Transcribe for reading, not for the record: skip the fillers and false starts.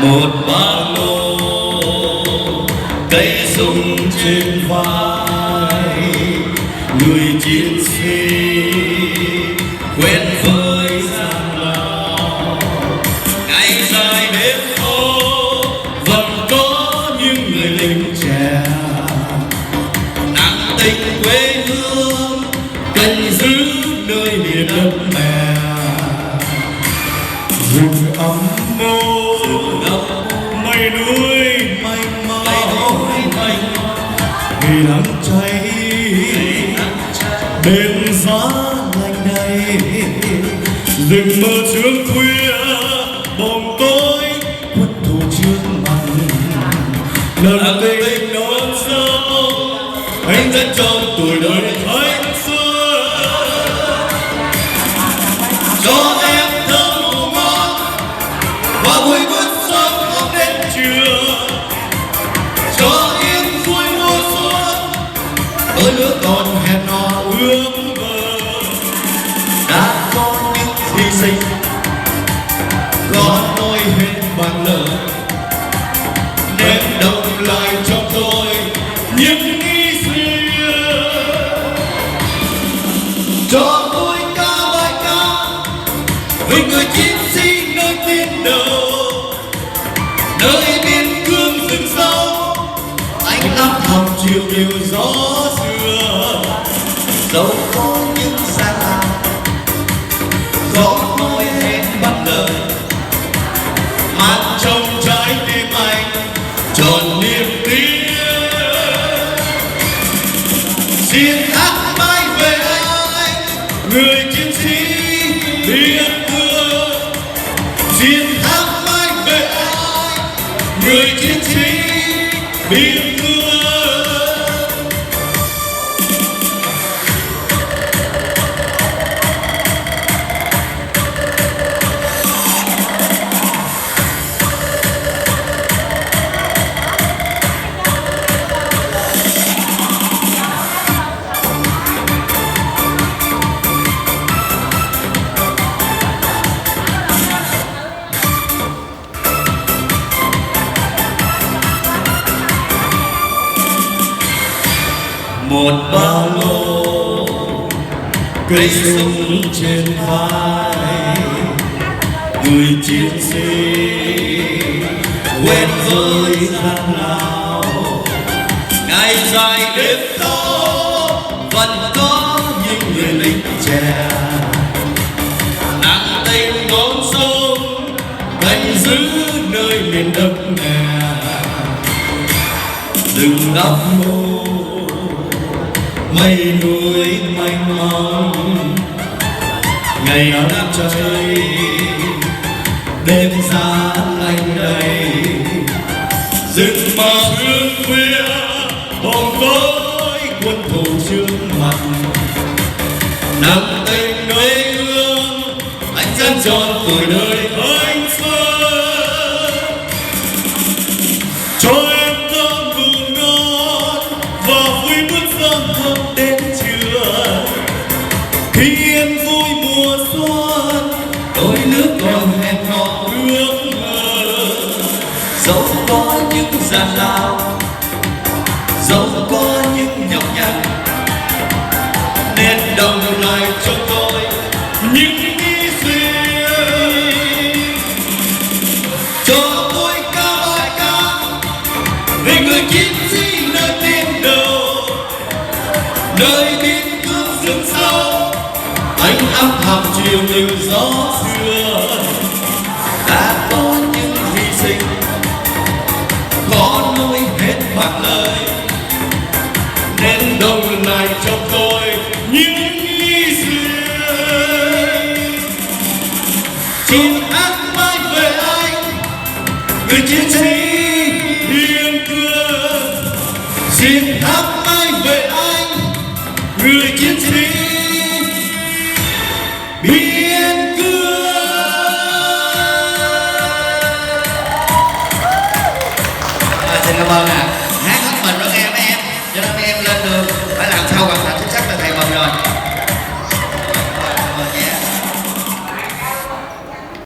một ba lô cây súng trên vai, người chiến sĩ quen với gian lao. Ngày dài đêm phố vẫn có những người lính trẻ nặng tình quê hương, canh giữ nơi miền đất mẹ. Rừng ấm mô mây núi mênh mông, vì nắng cháy đêm giá lạnh này. Rừng mơ trước khuya bóng tối quân thù trước mặt, lần tình non sông anh dẫn trong tuổi đời thanh xuân. Cho em thơm ngủ ngon và vui bước sớm không đến trưa, cho yên vui mùa xuân đôi lứa còn hẹn hò ước mơ. Đã có những hy sinh có nỗi hết bằng lời, nên đồng lại trong tôi những ý xưa. Cho tôi ca bài ca vì người chiến sĩ nơi tuyến đầu, nơi biên cương rừng sâu anh áp thầm chiều điều gió xưa. Dẫu có những gian lao, có nỗi hẹn bằng lời, mang trong trái tim anh tròn niềm tin. Xin hát mãi về anh, người chiến sĩ biên cương. Xin hát mãi về anh, người chiến sĩ biên cương. Một ba lô cây súng trên vai, người chiến sĩ quen với gian lao. Ngày dài đêm tối vẫn có những người lính trẻ nặng tình đón sông, canh giữ nơi miền đất mẹ. Đừng đắp mô mây núi mênh mông, ngày nắng cháy đêm giá lạnh đầy. Rừng mơ hương khuya bóng tối quân thù trước mặt, nặng tình quê hương anh dẫn trọn tuổi đời thanh xuân. Cho em thơm ngủ ngon và vui bước sớm không đến trưa, khi yên vui mùa xuân đôi lứa còn hẹn hò ước mơ. Dẫu có những gian lao, dẫu có những nhọc nhằn, nên đồng lại cho tôi những ý riêng. Cho tôi ca bài ca về người chiến sĩ nơi tuyến đầu, nơi biên cương rừng sâu anh áp thầm chiều từ gió xưa. Đã có những hy sinh có nỗi hết bằng lời, nên đồng lại trong tôi những ý xưa. Xin hát mãi về anh, người chiến sĩ biên cương. Xin hát mãi về anh, người chiến sĩ biên cương. Xin cảm ơn ạ.